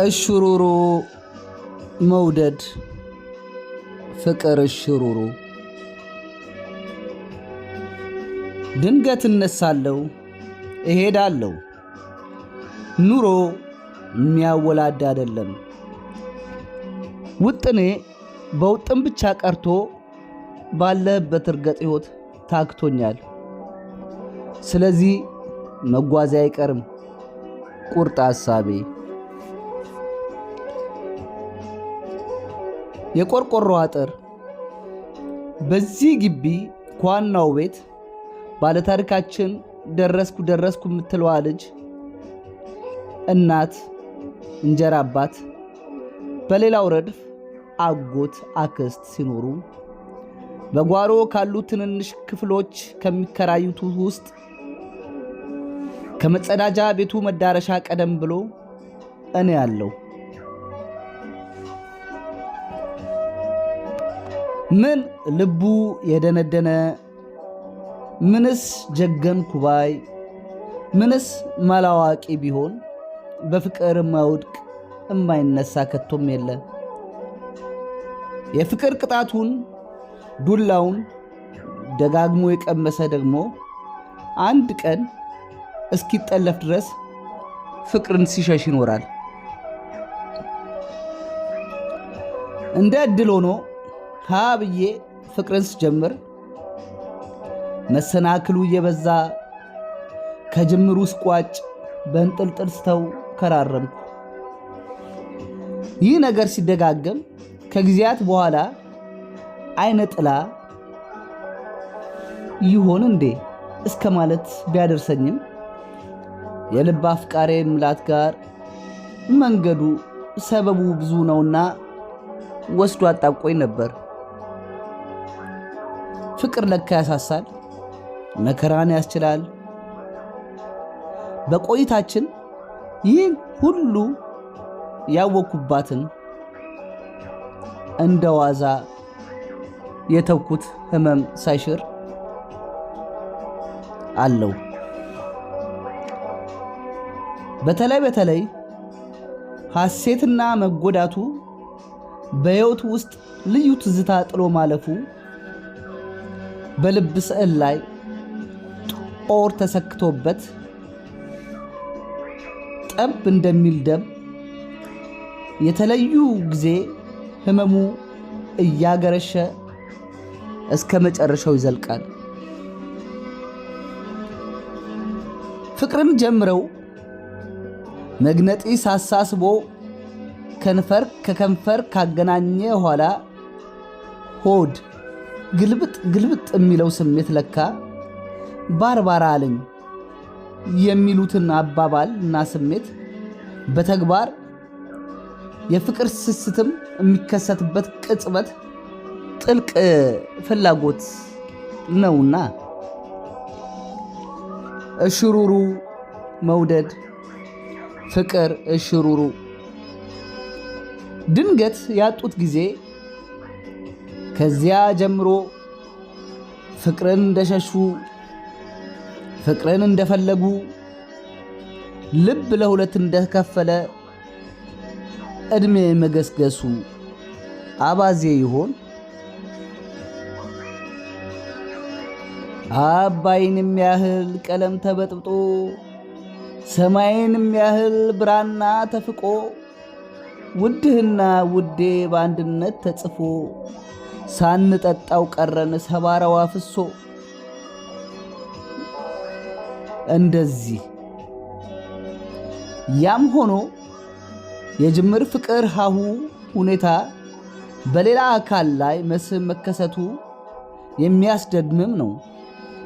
እሽሩሩ መውደድ ፍቅር እሽሩሩ ድንገት እነሳለሁ እሄዳለሁ። ኑሮ የሚያወላድ አይደለም። ውጥኔ በውጥን ብቻ ቀርቶ ባለህበት እርገጥ ሕይወት ታክቶኛል። ስለዚህ መጓዜ አይቀርም ቁርጥ ሐሳቤ። የቆርቆሮ አጥር በዚህ ግቢ ከዋናው ቤት ባለታሪካችን ደረስኩ የምትለዋ ልጅ እናት፣ እንጀራ አባት፣ በሌላው ረድፍ አጎት፣ አክስት ሲኖሩ በጓሮ ካሉ ትንንሽ ክፍሎች ከሚከራዩት ውስጥ ከመጸዳጃ ቤቱ መዳረሻ ቀደም ብሎ እኔ ያለው ምን ልቡ የደነደነ ምንስ ጀገንኩ ባይ ምንስ መላዋቂ ቢሆን በፍቅር ማውድቅ የማይነሳ ከቶም የለ። የፍቅር ቅጣቱን ዱላውን ደጋግሞ የቀመሰ ደግሞ አንድ ቀን እስኪጠለፍ ድረስ ፍቅርን ሲሸሽ ይኖራል። እንደ ዕድል ሆኖ ብዬ ፍቅርን ስጀምር መሰናክሉ እየበዛ ከጅምሩ ስቋጭ በእንጥልጥል ስተው ከራረምኩ። ይህ ነገር ሲደጋገም ከጊዜያት በኋላ አይነ ጥላ ይሆን እንዴ እስከ ማለት ቢያደርሰኝም የልብ አፍቃሪ ምላት ጋር መንገዱ ሰበቡ ብዙ ነውና ወስዶ አጣብቆኝ ነበር። ፍቅር ለካ ያሳሳል፣ መከራን ያስችላል። በቆይታችን ይህን ሁሉ ያወኩባትን እንደ ዋዛ የተውኩት ህመም ሳይሽር አለው። በተለይ ሐሴትና መጎዳቱ በሕይወቱ ውስጥ ልዩ ትዝታ ጥሎ ማለፉ በልብ ስዕል ላይ ጦር ተሰክቶበት ጠብ እንደሚል ደም የተለዩ ጊዜ ህመሙ እያገረሸ እስከ መጨረሻው ይዘልቃል። ፍቅርን ጀምረው መግነጢስ አሳስቦ ከንፈር ከከንፈር ካገናኘ ኋላ ሆድ ግልብጥ የሚለው ስሜት ለካ ባርባራ አለኝ የሚሉትን አባባል እና ስሜት በተግባር የፍቅር ስስትም የሚከሰትበት ቅጽበት ጥልቅ ፍላጎት ነውና እሽሩሩ መውደድ ፍቅር እሽሩሩ ድንገት ያጡት ጊዜ ከዚያ ጀምሮ ፍቅርን እንደሸሹ ፍቅርን እንደፈለጉ ልብ ለሁለት እንደከፈለ እድሜ መገስገሱ አባዜ ይሆን? አባይንም ያህል ቀለም ተበጥብጦ ሰማይንም ያህል ብራና ተፍቆ ውድህና ውዴ በአንድነት ተጽፎ ሳንጠጣው ቀረን ሰባራው አፍሶ። እንደዚህ ያም ሆኖ የጅምር ፍቅር ሀሁ ሁኔታ በሌላ አካል ላይ መስህብ መከሰቱ የሚያስደምም ነው።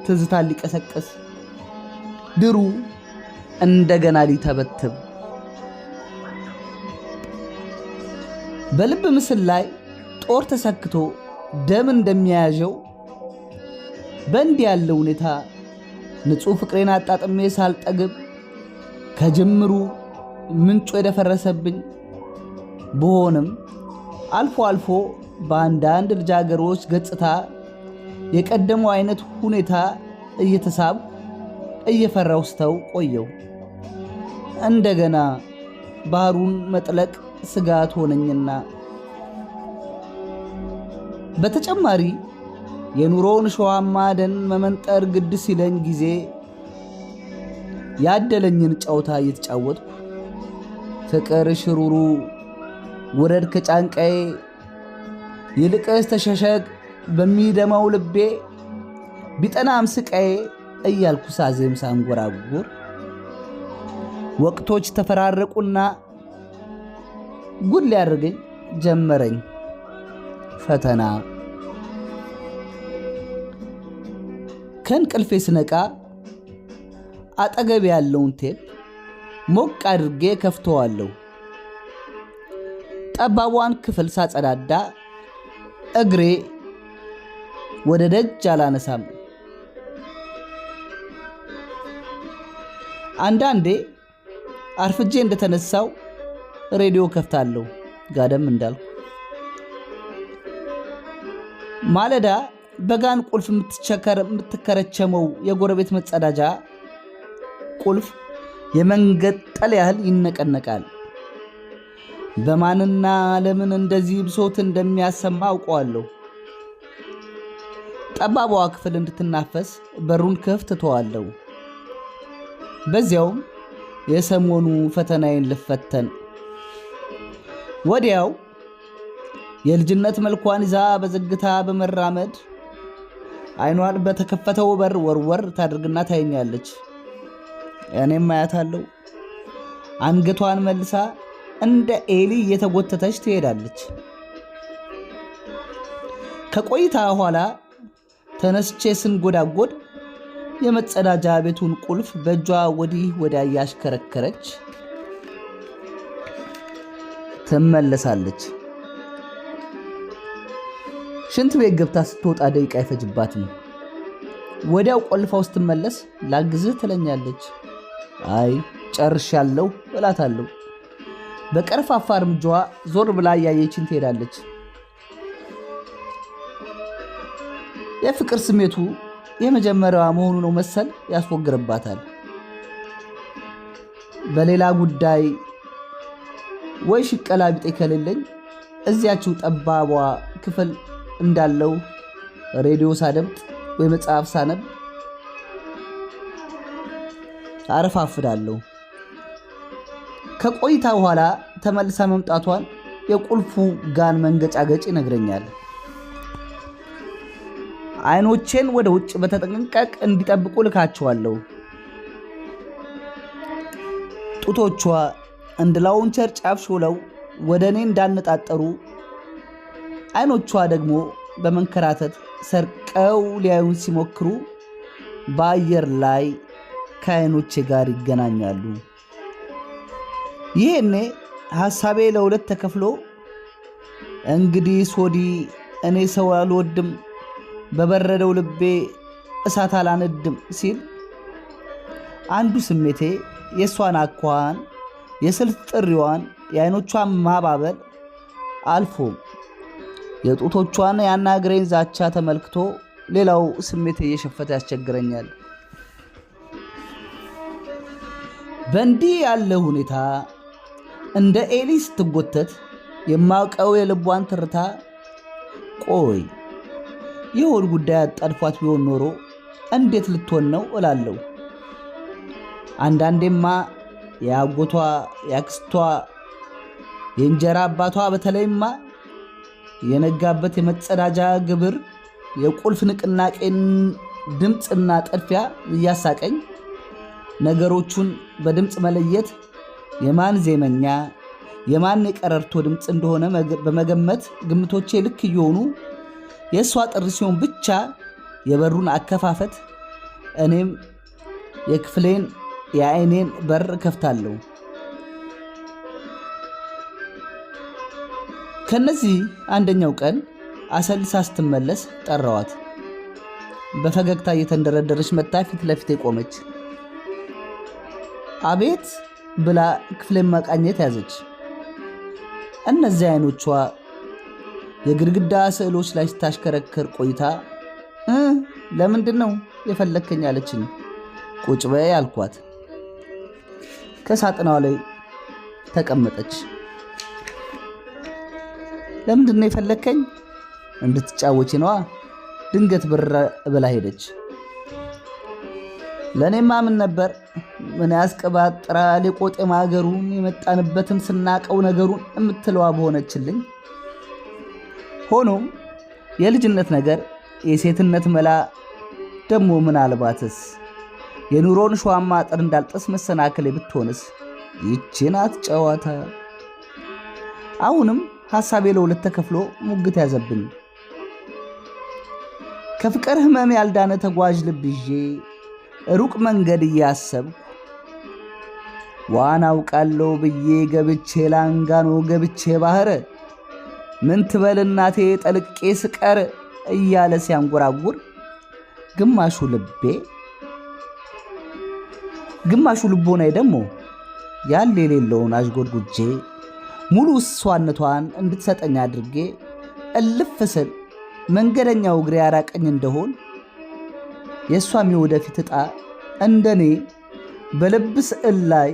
ትዝታ ሊቀሰቅስ ድሩ እንደገና ሊተበትብ በልብ ምስል ላይ ጦር ተሰክቶ ደም እንደሚያያዠው በእንዲህ ያለ ሁኔታ ንጹሕ ፍቅሬን አጣጥሜ ሳልጠግብ ከጅምሩ ምንጩ የደፈረሰብኝ ብሆንም አልፎ በአንዳንድ ልጃገሮች ገጽታ የቀደመው አይነት ሁኔታ እየተሳብ እየፈራው ስተው ቆየው። እንደገና ባህሩን መጥለቅ ስጋት ሆነኝና በተጨማሪ የኑሮውን ሸዋማ ደን መመንጠር ግድ ሲለኝ ጊዜ ያደለኝን ጨዋታ እየተጫወትኩ ፍቅር ሽሩሩ ውረድ ከጫንቃዬ ይልቅስ ተሸሸግ በሚደማው ልቤ ቢጠናም ስቃዬ እያልኩ ሳዜም ሳንጎራጉር ወቅቶች ተፈራረቁና ጉድ ሊያደርገኝ ጀመረኝ ፈተና። ከእንቅልፌ ስነቃ አጠገብ ያለውን ቴፕ ሞቅ አድርጌ ከፍተዋለሁ። ጠባቧን ክፍል ሳጸዳዳ እግሬ ወደ ደጅ አላነሳም። አንዳንዴ አርፍጄ እንደተነሳው ሬዲዮ ከፍታለሁ ጋደም እንዳልኩ። ማለዳ በጋን ቁልፍ የምትከረቸመው የጎረቤት መጸዳጃ ቁልፍ የመንገጠል ያህል ይነቀነቃል። በማንና ለምን እንደዚህ ብሶት እንደሚያሰማ አውቀዋለሁ። ጠባቧ ክፍል እንድትናፈስ በሩን ክፍት ተዋለሁ። በዚያውም የሰሞኑ ፈተናዬን ልፈተን። ወዲያው የልጅነት መልኳን ይዛ በዝግታ በመራመድ አይኗን በተከፈተው በር ወርወር ታድርግና ታየኛለች። እኔም አያታለሁ። አንገቷን መልሳ እንደ ኤሊ እየተጎተተች ትሄዳለች። ከቆይታ ኋላ ተነስቼ ስንጎዳጎድ የመጸዳጃ ቤቱን ቁልፍ በእጇ ወዲህ ወዲያ ያሽከረከረች ትመለሳለች። ሽንት ቤት ገብታ ስትወጣ ደቂቃ አይፈጅባትም። ወዲያው ቆልፋው ስትመለስ ላግዝህ ትለኛለች። አይ ጨርሻለሁ እላታለሁ። በቀርፋፋ እርምጃዋ ዞር ብላ ያየችን ትሄዳለች። የፍቅር ስሜቱ የመጀመሪያዋ መሆኑ ነው መሰል ያስፎግርባታል። በሌላ ጉዳይ ወይ ሽቀላ ቢጤ ከሌለኝ እዚያችው ጠባቧ ክፍል እንዳለው ሬዲዮ ሳደምጥ ወይ መጽሐፍ ሳነብ አረፋፍዳለሁ። ከቆይታ በኋላ ተመልሳ መምጣቷን የቁልፉ ጋን መንገጫገጭ ይነግረኛል። አይኖቼን ወደ ውጭ በተጠንቀቅ እንዲጠብቁ ልካቸዋለሁ። ጡቶቿ እንደ ላውንቸር ጫፍ ሾለው ወደ እኔ እንዳነጣጠሩ አይኖቿ ደግሞ በመንከራተት ሰርቀው ሊያዩን ሲሞክሩ በአየር ላይ ከአይኖቼ ጋር ይገናኛሉ። ይሄኔ ሐሳቤ ለሁለት ተከፍሎ እንግዲህ ሶዲ እኔ ሰው አልወድም በበረደው ልቤ እሳት አላነድም ሲል፣ አንዱ ስሜቴ የእሷን አኳኋን፣ የስልት ጥሪዋን፣ የአይኖቿን ማባበል አልፎ የጡቶቿን ያናግረኝ ዛቻ ተመልክቶ ሌላው ስሜቴ እየሸፈተ ያስቸግረኛል። በእንዲህ ያለ ሁኔታ እንደ ኤሊ ስትጎተት የማውቀው የልቧን ትርታ ቆይ የሆድ ጉዳይ አጣድፏት ቢሆን ኖሮ እንዴት ልትሆን ነው እላለሁ። አንዳንዴማ የአጎቷ፣ የአክስቷ፣ የእንጀራ አባቷ በተለይማ የነጋበት የመጸዳጃ ግብር የቁልፍ ንቅናቄን ድምፅና ጠድፊያ እያሳቀኝ ነገሮቹን በድምፅ መለየት የማን ዜመኛ የማን የቀረርቶ ድምፅ እንደሆነ በመገመት ግምቶቼ ልክ እየሆኑ የእሷ ጥሪ ሲሆን ብቻ የበሩን አከፋፈት እኔም የክፍሌን የአይኔን በር ከፍታለሁ። ከነዚህ አንደኛው ቀን አሰልሳ ስትመለስ ጠራዋት። በፈገግታ እየተንደረደረች መጣ ፊት ለፊቴ ቆመች። አቤት ብላ ክፍሌን ማቃኘት ያዘች። እነዚህ አይኖቿ የግድግዳ ስዕሎች ላይ ስታሽከረከር ቆይታ ለምንድን ነው የፈለከኝ አለችኝ። ቁጭ በይ አልኳት። ከሳጥናው ላይ ተቀመጠች። ለምንድን ነው የፈለከኝ? እንድትጫወቺ ነዋ። ድንገት ብር ብላ ሄደች። ለእኔማ ምን ነበር? ምን ያስቀባጥራል የቆጤ ማገሩን የመጣንበትን ስናቀው ነገሩን የምትለዋ በሆነችልኝ። ሆኖም የልጅነት ነገር የሴትነት መላ ደሞ ምናልባትስ የኑሮን ሸዋማ አጥር እንዳልጠስ መሰናክሌ ብትሆንስ? ይህች ናት ጨዋታ። አሁንም ሐሳቤ ለሁለት ተከፍሎ ሙግት ያዘብኝ። ከፍቅር ህመም ያልዳነ ተጓዥ ልብ ይዤ ሩቅ መንገድ እያሰብኩ ዋና አውቃለሁ ብዬ ገብቼ ላንጋኖ ገብቼ ባህር ምን ትበል እናቴ ጠልቄ ስቀር እያለ ሲያንጎራጉር ግማሹ ልቦናዬ ደግሞ ያለ የሌለውን አዥጎድጉጄ ሙሉ እሷነቷን እንድትሰጠኝ አድርጌ እልፍ ስል መንገደኛው እግሬ ያራቀኝ እንደሆን የእሷም የወደፊት ዕጣ እንደኔ በልብ ስዕል ላይ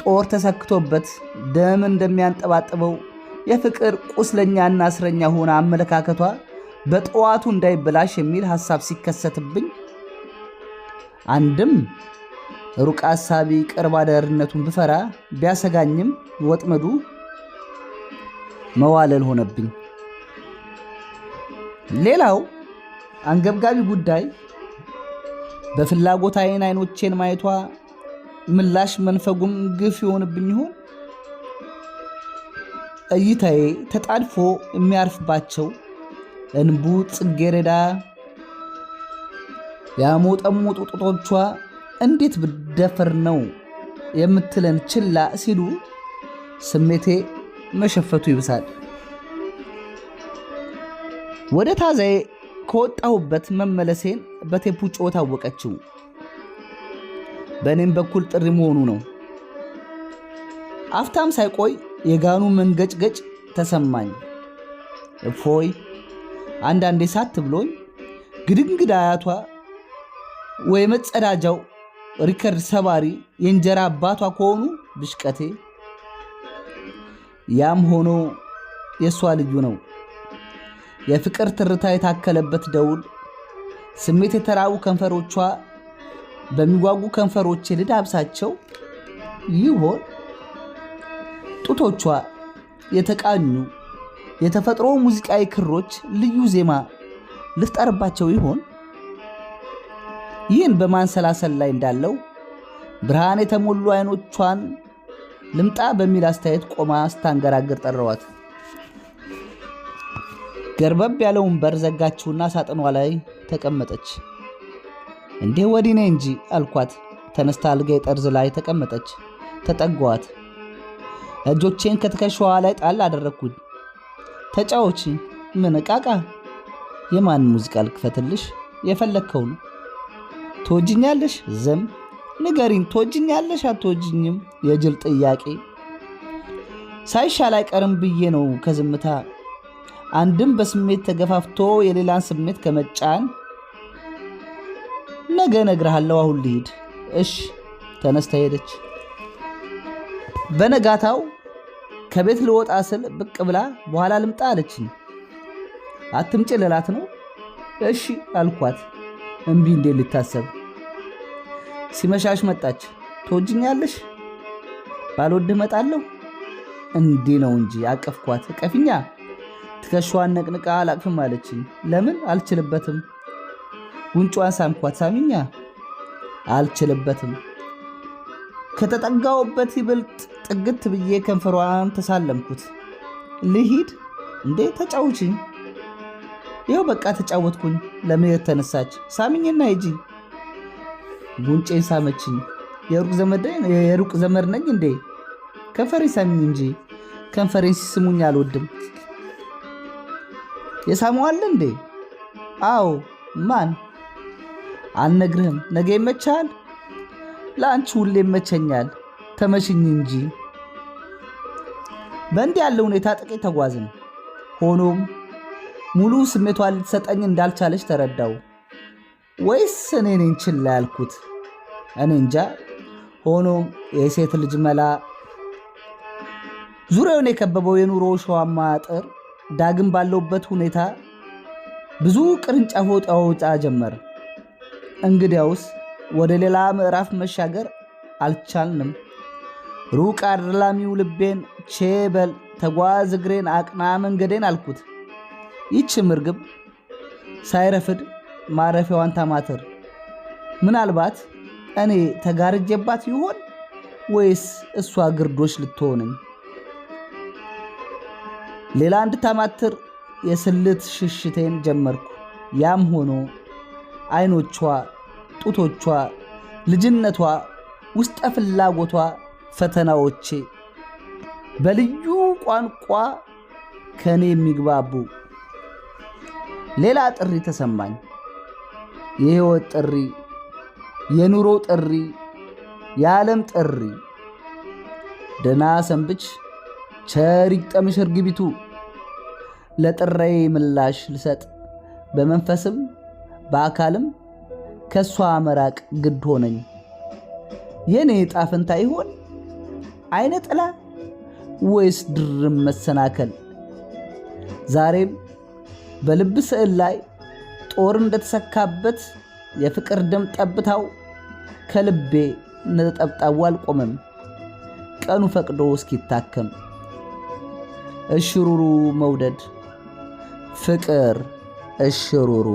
ጦር ተሰክቶበት ደም እንደሚያንጠባጥበው የፍቅር ቁስለኛና እስረኛ ሆና አመለካከቷ በጠዋቱ እንዳይበላሽ የሚል ሐሳብ ሲከሰትብኝ አንድም ሩቅ አሳቢ ቅርብ አዳሪነቱን ብፈራ ቢያሰጋኝም ወጥመዱ መዋለል ሆነብኝ። ሌላው አንገብጋቢ ጉዳይ በፍላጎት አይኖቼን ማየቷ ምላሽ መንፈጉም ግፍ ይሆንብኝ ይሆን? እይታዬ ተጣድፎ የሚያርፍባቸው እንቡጥ ጽጌረዳ ያሞጠሞጡ ጡቶቿ እንዴት ብደፈር ነው የምትለን ችላ ሲሉ ስሜቴ መሸፈቱ ይብሳል። ወደ ታዛዬ ከወጣሁበት መመለሴን በቴፑ ጮት አወቀችው። በእኔም በኩል ጥሪ መሆኑ ነው። አፍታም ሳይቆይ የጋኑ መንገጭገጭ ተሰማኝ። እፎይ አንዳንዴ ሳት ብሎኝ ግድንግድ አያቷ ወይ መጸዳጃው ሪከርድ ሰባሪ የእንጀራ አባቷ ከሆኑ ብሽቀቴ። ያም ሆኖ የእሷ ልዩ ነው። የፍቅር ትርታ የታከለበት ደውል ስሜት የተራቡ ከንፈሮቿ በሚጓጉ ከንፈሮቼ ልዳብሳቸው ይሆን? ጡቶቿ የተቃኙ የተፈጥሮ ሙዚቃዊ ክሮች ልዩ ዜማ ልፍጠርባቸው ይሆን? ይህን በማንሰላሰል ላይ እንዳለው ብርሃን የተሞሉ አይኖቿን ልምጣ በሚል አስተያየት ቆማ ስታንገራግር ጠራዋት። ገርበብ ያለውን በር ዘጋችውና ሳጥኗ ላይ ተቀመጠች። እንዴ ወዲህ ነይ እንጂ አልኳት። ተነስታ አልጋዬ ጠርዝ ላይ ተቀመጠች። ተጠጓት። እጆቼን ከትከሻዋ ላይ ጣል አደረግኩኝ። ተጫወቺ። ምን ቃቃ? የማን ሙዚቃ ልክፈትልሽ? የፈለግከውን። ትወጂኛለሽ? ዝም ንገሪኝ። ትወጂኛለሽ አትወጂኝም? የጅል ጥያቄ። ሳይሻል አይቀርም ብዬ ነው ከዝምታ አንድም በስሜት ተገፋፍቶ የሌላን ስሜት ከመጫን ነገ እነግርሃለሁ፣ አሁን ልሂድ። እሺ። ተነስታ ሄደች። በነጋታው ከቤት ልወጣ ስል ብቅ ብላ በኋላ ልምጣ አለችኝ። አትምጪ ልላት ነው? እሺ አልኳት። እምቢ እንዴት ሊታሰብ። ሲመሻሽ መጣች። ትወጂኛለሽ? ባልወድህ እመጣለሁ። እንዲህ ነው እንጂ አቀፍኳት። ቀፊኛ። ትከሻዋን ነቅንቃ አላቅፍም አለችኝ። ለምን? አልችልበትም። ጉንጯን ሳምኳት። ሳሚኛ። አልችልበትም። ከተጠጋውበት ይበልጥ ጥግት ብዬ ከንፈሯን ተሳለምኩት። ልሂድ እንዴ? ተጫውችኝ። ይኸው በቃ ተጫወትኩኝ። ለመሄድ ተነሳች። ሳሚኝና ሂጂ። ጉንጬን ሳመችኝ። የሩቅ ዘመድ ነኝ እንዴ? ከንፈሬ ሳሚኝ እንጂ። ከንፈሬን ሲስሙኝ አልወድም። የሳመዋል እንዴ? አዎ። ማን? አልነግርህም። ነገ ይመቻል። ለአንቺ ሁሌ ይመቸኛል። ተመሽኝ እንጂ። በእንዲህ ያለ ሁኔታ ጥቂት ተጓዝን። ሆኖም ሙሉ ስሜቷን ልትሰጠኝ እንዳልቻለች ተረዳው። ወይስ እኔ ነኝ ችላ ያልኩት? እኔ እንጃ። ሆኖም የሴት ልጅ መላ ዙሪያውን የከበበው የኑሮ ሸዋማ አጥር ዳግም ባለውበት ሁኔታ ብዙ ቅርንጫፍ ወጣ ጀመር። እንግዲያውስ ወደ ሌላ ምዕራፍ መሻገር አልቻልንም። ሩቅ አድላሚው ልቤን ቼበል ተጓዝ እግሬን አቅና መንገዴን አልኩት። ይህችም እርግብ ሳይረፍድ ማረፊያዋን ታማትር። ምናልባት እኔ ተጋርጄባት ይሆን ወይስ እሷ ግርዶሽ ልትሆነኝ? ሌላ እንድታማትር የስልት ሽሽቴን ጀመርኩ። ያም ሆኖ አይኖቿ፣ ጡቶቿ፣ ልጅነቷ፣ ውስጠ ፍላጎቷ፣ ፈተናዎቼ በልዩ ቋንቋ ከኔ የሚግባቡ። ሌላ ጥሪ ተሰማኝ። የሕይወት ጥሪ፣ የኑሮ ጥሪ፣ የዓለም ጥሪ። ደህና ሰንብች ቸር ይግጠምሽ እርግቢቱ። ለጥራዬ ምላሽ ልሰጥ በመንፈስም በአካልም ከሷ መራቅ ግድ ሆነኝ። የኔ ዕጣ ፈንታ ይሆን አይነ ጥላ ወይስ ድርም መሰናከል? ዛሬም በልብ ስዕል ላይ ጦር እንደተሰካበት የፍቅር ደም ጠብታው ከልቤ ነጠብጣቡ አልቆመም። ቀኑ ፈቅዶ እስኪታከም እሽሩሩ መውደድ ፍቅር እሽሩሩ